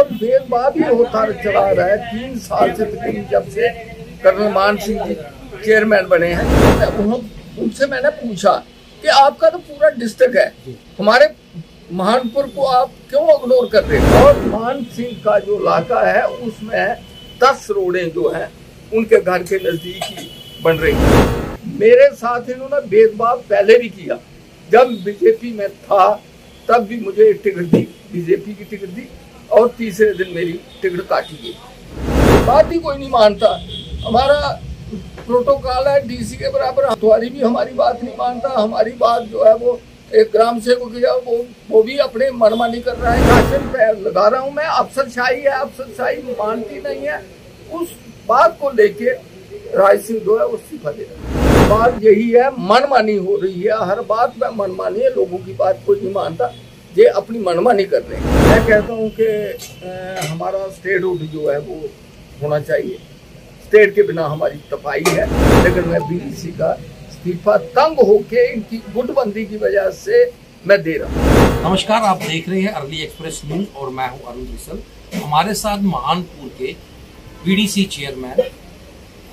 और भेदभाव ही होता चला रहा है 3 साल से तकरीबन, जब से कर्नल मान सिंह जी चेयरमैन बने हैं। उनसे मैंने पूछा कि आपका तो पूरा डिस्ट्रिक्ट है, हमारे महानपुर को आप क्यों इग्नोर कर रहे हैं? और मान सिंह का जो इलाका है उसमें 10 रोडें जो हैं उनके घर के नजदीक ही बन रही है। मेरे साथ इन्होंने भेदभाव पहले भी किया, जब बीजेपी में था तब भी मुझे टिकट दी, बीजेपी की टिकट दी, और तीसरे दिन मेरी टिकट काटी गई। बात ही कोई नहीं मानता, हमारा प्रोटोकॉल है डीसी के बराबर, हथवारी भी हमारी बात नहीं मानता। हमारी बात जो है वो एक ग्राम सेवक किया, वो भी अपने मनमानी कर रहा है। शासन पे लगा रहा हूँ मैं, अफसरशाही है, अफसरशाही मानती नहीं है। उस बात को लेके राज सिंह जो है वो इस्तीफा दे रहा है। बात यही है, मनमानी हो रही है, हर बात में मनमानी है, लोगों की बात कोई नहीं मानता, ये अपनी मनमानी कर रहे हैं। मैं कहता हूँ कि हमारा स्टेटहुड जो है वो होना चाहिए, स्टेट के बिना हमारी तबाही है। लेकिन मैं बीडीसी का इस्तीफा तंग होके इनकी गुटबंदी की वजह से मैं दे रहा हूँ। नमस्कार, आप देख रहे हैं अर्ली एक्सप्रेस न्यूज और मैं हूँ अरुण रिसल। हमारे साथ महानपुर के बीडीसी चेयरमैन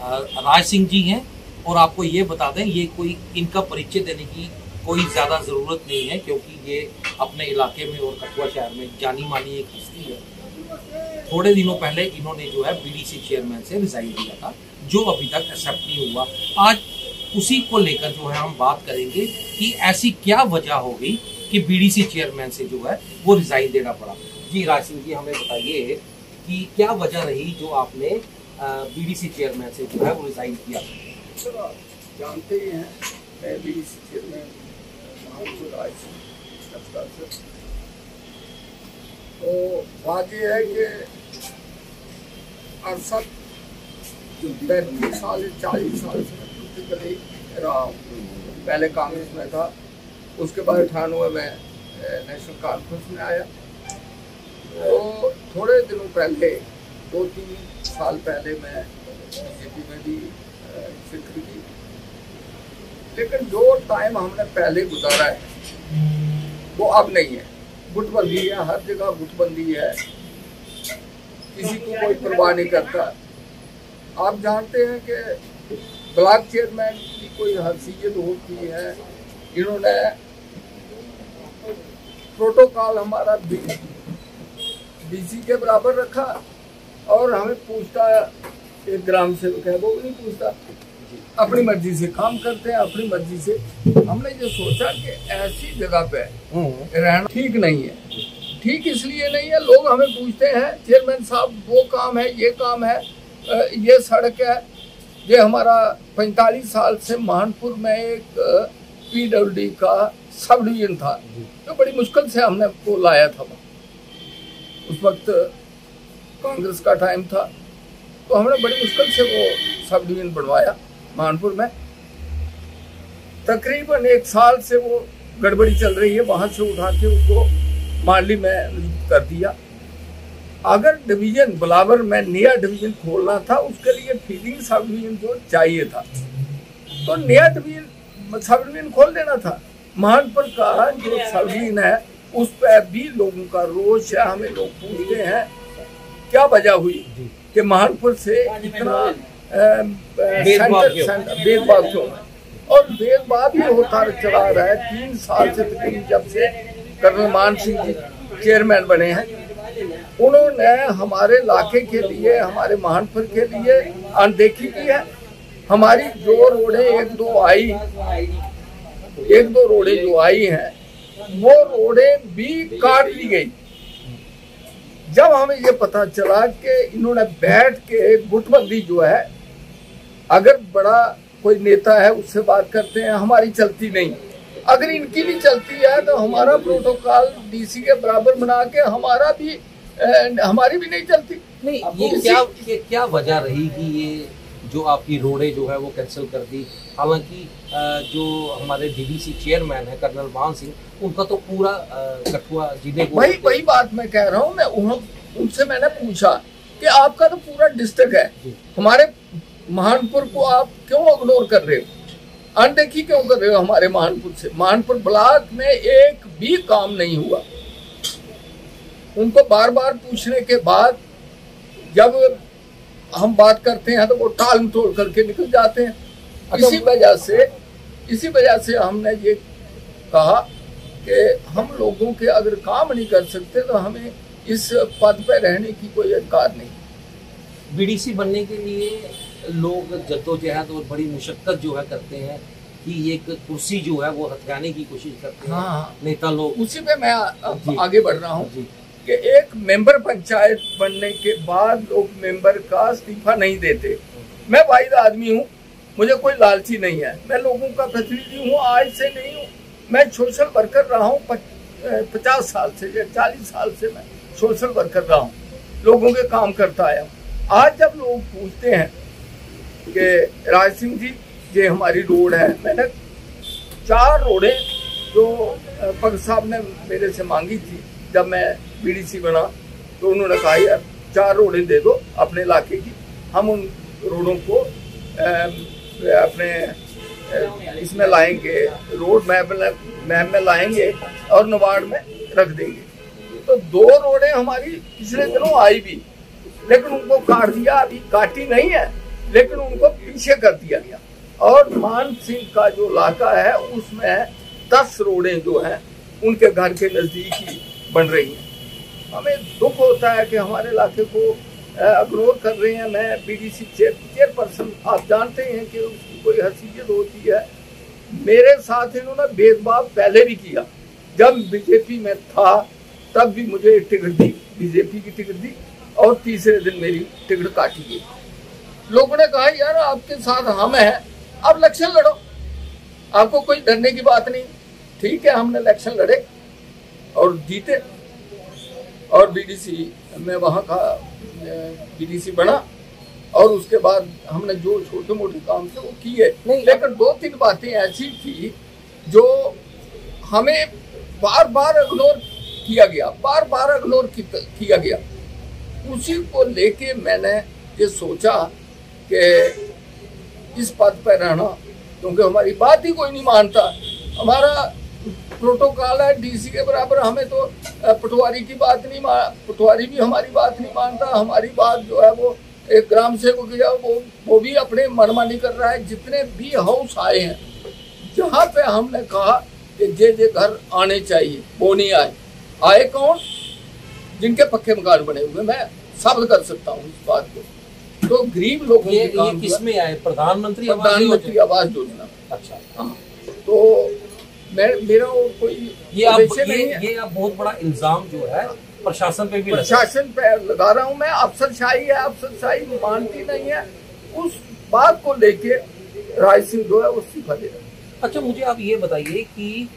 राज सिंह जी हैं, और आपको ये बता दें, ये कोई इनका परिचय देने की कोई ज़्यादा ज़रूरत नहीं है, क्योंकि ये अपने इलाके में और कठुआ शहर में जानी मानी एक हस्ती है। थोड़े दिनों पहले इन्होंने जो है बीडीसी चेयरमैन से रिजाइन दिया था, जो अभी तक एक्सेप्ट नहीं हुआ। आज उसी को लेकर जो है हम बात करेंगे कि ऐसी क्या वजह हो गई कि बीडीसी चेयरमैन से जो है वो रिजाइन देना पड़ा। जी राज सिंह जी, हमें बताइए कि क्या वजह रही जो आपने बीडीसी चेयरमैन से जो है वो रिजाइन किया? सर, आप जानते ही हैं मैं बीडीसी चेयरमैन महानपुर राज सिंह। तो बात यह है कि 35 साल 40 साल से पोलिटिकली रहा हूँ। पहले कांग्रेस में था, उसके बाद 98 में नेशनल कॉन्फ्रेंस में आया। तो थोड़े दिनों पहले 2-3 साल पहले मैं बीजेपी में भी फिक्र की, लेकिन जो टाइम हमने पहले गुजारा है वो अब नहीं है। गुटबंदी है, हर जगह गुटबंदी है, किसी को कोई परवाह नहीं करता। आप जानते हैं कि ब्लॉक चेयरमैन की कोई हैसियत होती है, इन्होंने प्रोटोकॉल हमारा डीसी के बराबर रखा, और हमें पूछता एक ग्राम सेवक है, वो भी नहीं पूछता, अपनी मर्जी से काम करते हैं, अपनी मर्जी से। हमने ये सोचा कि ऐसी जगह पे रहना ठीक नहीं है। ठीक इसलिए नहीं है, लोग हमें पूछते हैं चेयरमैन साहब वो काम है, ये काम है, ये सड़क है। ये हमारा 45 साल से महानपुर में एक पीडब्ल्यूडी का सब डिवीजन था, तो बड़ी मुश्किल से हमने वो लाया था। उस वक्त कांग्रेस का टाइम था, तो हमने बड़ी मुश्किल से वो सब डिवीजन बनवाया महानपुर में। तकरीबन 1 साल से वो गड़बड़ी चल रही है, वहां से उठा के उसको माली में कर दिया। अगर डिवीजन बलावर में नया डिवीजन खोलना था, उसके लिए फील्डिंग सब डिवीजन जो चाहिए था, तो नया डिवीजन सब डिवीजन खोल देना था। महानपुर का जो सब डिवीजन है उस पर भी लोगों का रोष है। हमें लोग पूछते हैं क्या वजह हुई कि महानपुर से इतना भेदभाव क्यों, और भेदभाव ही होता चला रहा है 3 साल से तकरीबन, जब से कर्नल मान सिंह जी चेयरमैन बने हैं। उन्होंने हमारे इलाके के लिए, हमारे महानपुर के लिए अनदेखी की है। हमारी जो रोडें 1-2 रोडें जो आई हैं, वो रोडें भी काट ली गई। जब हमें ये पता चला कि इन्होंने बैठ के गुटबंदी जो है, अगर बड़ा कोई नेता है उससे बात करते हैं, हमारी चलती नहीं, अगर इनकी भी चलती है तो हमारा प्रोटोकॉल डीसी के बराबर बना के हमारी भी नहीं चलती। नहीं, ये क्या वजह रही कि ये जो आपकी रोडें जो है वो कैंसिल कर दी? हालांकि जो हमारे डीडीसी चेयरमैन है कर्नल मान सिंह, उनका तो पूरा कठुआ जिले को वही बात मैं कह रहा हूँ। मैं उनसे मैंने पूछा कि आपका तो पूरा डिस्ट्रिक्ट है, हमारे महानपुर को आप क्यों इग्नोर कर रहे हो, अनदेखी क्यों कर रहे हो हमारे महानपुर से? महानपुर ब्लॉक में एक भी काम नहीं हुआ। उनको बार बार पूछने के बाद जब हम बात करते हैं तो वो टाल मटोल करके निकल जाते हैं। इसी वजह से हमने ये कहा कि हम लोगों के अगर काम नहीं कर सकते तो हमें इस पद पर रहने की कोई अधिकार नहीं। बीडीसी बनने के लिए लोग जद्दोजहद और बड़ी मुशक्कत जो है करते हैं कि एक कुर्सी जो है वो हथियाने की कोशिश करते हैं। हाँ, नेता लोग। उसी पे मैं आगे बढ़ रहा हूँ कि एक मेंबर पंचायत बनने के बाद लोग मेंबर का इस्तीफा नहीं देते। मैं वाहिद आदमी हूँ, मुझे कोई लालची नहीं है, मैं लोगों का प्रतिनिधि हूँ, आज से नहीं हूँ। मैं सोशल वर्कर रहा हूँ 50 साल से या 40 साल से मैं सोशल वर्कर रहा हूँ, लोगों के काम करता आया हूँ। आज जब लोग पूछते हैं कि राज सिंह जी ये हमारी रोड है, मैंने 4 रोडें जो पग साहब ने मेरे से मांगी थी जब मैं बीडीसी बना, तो उन्होंने कहा यार 4 रोडें दे दो अपने इलाके की, हम उन रोडों को अपने इसमें लाएंगे, रोड मैप में लाएंगे और नवाड़ में रख देंगे। तो 2 रोडें हमारी पिछले दिनों आई भी, लेकिन उनको काट दिया, अभी काटी नहीं है लेकिन उनको पीछे कर दिया गया। और मान सिंह का जो इलाका है उसमें 10 रोडें जो हैं उनके घर के नजदीक ही बन रही हैं। हमें दुख होता है कि हमारे इलाके को इग्नोर कर रहे हैं। मैं बीडीसी चेयरपर्सन, आप जानते हैं कि उसकी कोई हैसियत होती है। मेरे साथ इन्होंने भेदभाव पहले भी किया, जब बीजेपी में था तब भी मुझे टिकट दी, बीजेपी की टिकट दी और तीसरे दिन मेरी टिकट काटी गई। लोगों ने कहा यार आपके साथ हम हैं, अब इलेक्शन लड़ो, आपको कोई डरने की बात नहीं। ठीक है, हमने इलेक्शन लड़े और जीते और बीडीसी में वहाँ का बीडीसी बना और उसके बाद हमने जो छोटे मोटे काम थे वो किए। लेकिन 2-3 बातें ऐसी थी जो हमें बार बार इग्नोर किया गया, उसी को लेके मैंने ये सोचा कि इस पद पर रहना, क्योंकि हमारी बात ही कोई नहीं मानता। हमारा प्रोटोकॉल है डीसी के बराबर, हमें तो पटवारी की बात नहीं पटवारी भी हमारी बात नहीं मानता। हमारी बात जो है वो एक ग्राम सेवक किया, वो भी अपने मनमानी कर रहा है। जितने भी हाउस आए हैं जहाँ पे हमने कहा कि जे घर आने चाहिए वो नहीं आए कौन? जिनके पक्के मकान बने हुए, मैं साबित कर सकता हूँ इस बात को। तो गरीब लोगों के काम किसमें आए? प्रधानमंत्री आवास योजना। अच्छा, हाँ। तो मेरा कोई ये आप बहुत बड़ा इल्जाम जो है प्रशासन पे भी लगा रहा हूँ मैं। अफसरशाही मानती नहीं है, उस बात को लेके राज सिंह जो है वो इस्तीफा दे रहा है। अच्छा, मुझे आप ये बताइए कि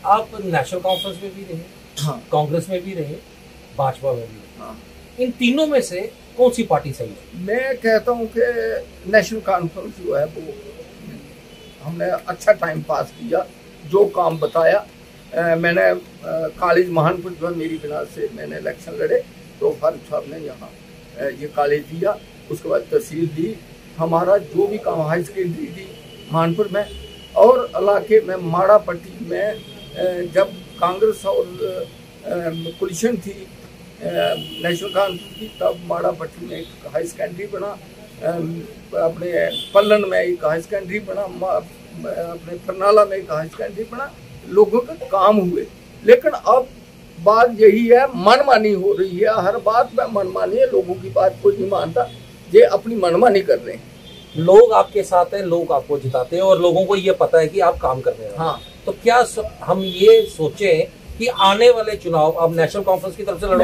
आप नेशनल कॉन्फ्रेंस में भी रहे, हाँ, कांग्रेस में भी रहे, भाजपा में भी रहे, हाँ। इन तीनों में से कौन सी पार्टी सही है? मैं कहता हूँ कि नेशनल कॉन्फ्रेंस जो है वो हमने अच्छा टाइम पास किया, जो काम बताया। मैंने कॉलेज महानपुर जो है मेरी बिना से मैंने इलेक्शन लड़े, तो फारूक साहब ने यहाँ ये कॉलेज दिया, उसके बाद तहसील दी। हमारा जो भी काम, हाई सेकेंडरी दी महानपुर में, और इलाके में माड़ा पट्टी में जब कांग्रेस और कोलिशन थी नेशनल कॉन्फ्रेंस की, तब माड़ा पट्टी में एक हाई सेकेंडरी बना, अपने पल्लन में एक हाई सेकेंडरी बना, अपने परनाला में एक हाई सेकेंडरी बना। लोगों के काम हुए, लेकिन अब बात यही है, मनमानी हो रही है। हर बात में मनमानी है, लोगों की बात कोई नहीं मानता, ये अपनी मनमानी कर रहे हैं। लोग आपके साथ हैं, लोग आपको जिताते हैं और लोगों को ये पता है कि आप काम कर रहे हैं। हाँ, तो क्या हम ये सोचें कि आने वाले चुनाव अब नेशनल कॉन्फ्रेंस की तरफ से लड़ो?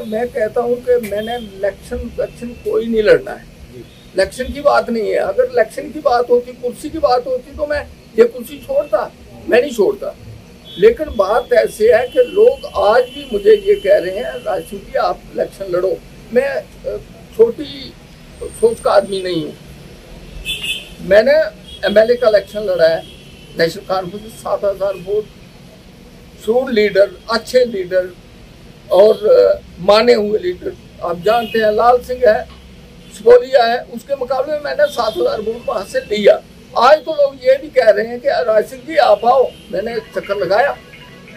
मैं कहता हूँ कि मैंने इलेक्शन कोई नहीं लड़ना है। इलेक्शन की बात नहीं है। अगर इलेक्शन की बात होती, कुर्सी की बात होती, तो मैं ये कुर्सी छोड़ता, मैं नहीं छोड़ता। लेकिन बात ऐसे है कि लोग आज भी मुझे ये कह रहे हैं राज सिंह जी आप इलेक्शन लड़ो। मैं छोटी सोच का आदमी नहीं हूँ। मैंने एमएलए का इलेक्शन लड़ा है नेशनल कॉन्फ्रेंस, 7000 वोट, शूर लीडर, अच्छे लीडर और माने हुए लीडर आप जानते हैं, लाल सिंह है, सिपोलिया है, उसके मुकाबले में मैंने 7000 वोट वहाँ से लिया। आज तो लोग ये भी कह रहे हैं कि राज सिंह जी आप आओ। मैंने चक्कर लगाया,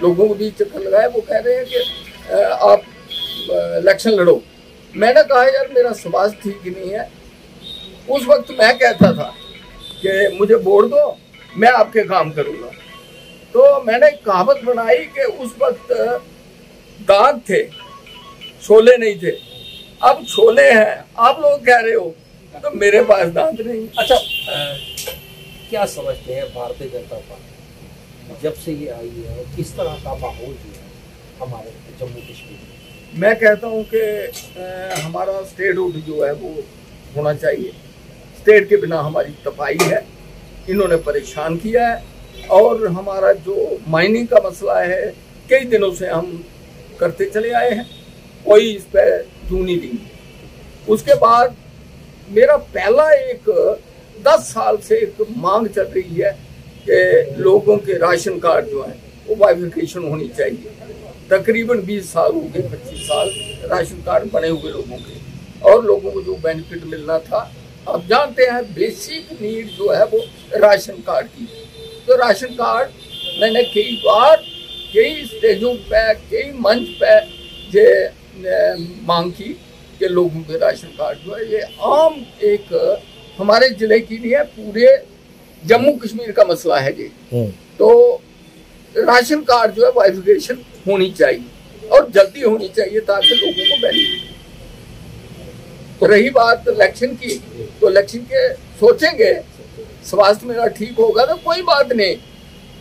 लोगों को भी चक्कर लगाया, वो कह रहे हैं कि आप इलेक्शन लड़ो। मैंने कहा यार मेरा स्वास्थ्य ठीक नहीं है। उस वक्त मैं कहता था कि मुझे वोट दो, मैं आपके काम करूँगा। तो मैंने एक कहावत बनाई कि उस वक्त दांत थे, छोले नहीं थे। अब छोले हैं, आप लोग कह रहे हो, तो मेरे पास दांत नहीं। अच्छा, क्या समझते हैं भारतीय जनता पार्टी जब से ये आई है, किस तरह का माहौल जो है हमारे जम्मू कश्मीर में? मैं कहता हूँ कि हमारा स्टेटहुड जो है वो होना चाहिए। स्टेट के बिना हमारी तबाही है, इन्होंने परेशान किया है। और हमारा जो माइनिंग का मसला है, कई दिनों से हम करते चले आए हैं, कोई इस पर जू नहीं दी। उसके बाद मेरा पहला एक 10 साल से एक मांग चल रही है कि लोगों के राशन कार्ड जो है वो बाइफिकेशन होनी चाहिए। तकरीबन 20 साल हो गए, 25 साल राशन कार्ड बने हुए लोगों के, और लोगों को जो बेनिफिट मिलना था, आप जानते हैं बेसिक नीड जो है वो राशन कार्ड की। तो राशन कार्ड मैंने कई बार कई स्टेजों पे, कई मंच पे ये मांग की कि लोगों के राशन कार्ड जो है, ये आम एक हमारे जिले की नहीं है, पूरे जम्मू कश्मीर का मसला है जी। तो राशन कार्ड जो है वाइफिकेशन होनी चाहिए और जल्दी होनी चाहिए ताकि लोगों को बेनिफिट। तो रही बात इलेक्शन की, तो इलेक्शन के सोचेंगे, स्वास्थ्य मेरा ठीक होगा तो कोई बात नहीं,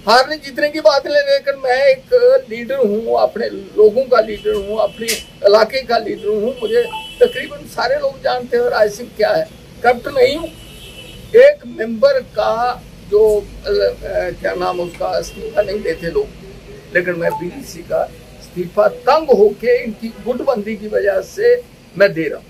हारने जीतने की बात नहीं। लेकिन मैं एक लीडर हूँ, अपने लोगों का लीडर हूँ, अपने इलाके का लीडर हूँ। मुझे तकरीबन सारे लोग जानते हैं राज सिंह क्या है, करप्ट नहीं हूँ। एक मेंबर का जो क्या नाम उसका इस्तीफा नहीं देते लोग, लेकिन मैं बीडीसी का इस्तीफा तंग होके इनकी गुटबंदी की वजह से मैं दे रहा हूँ।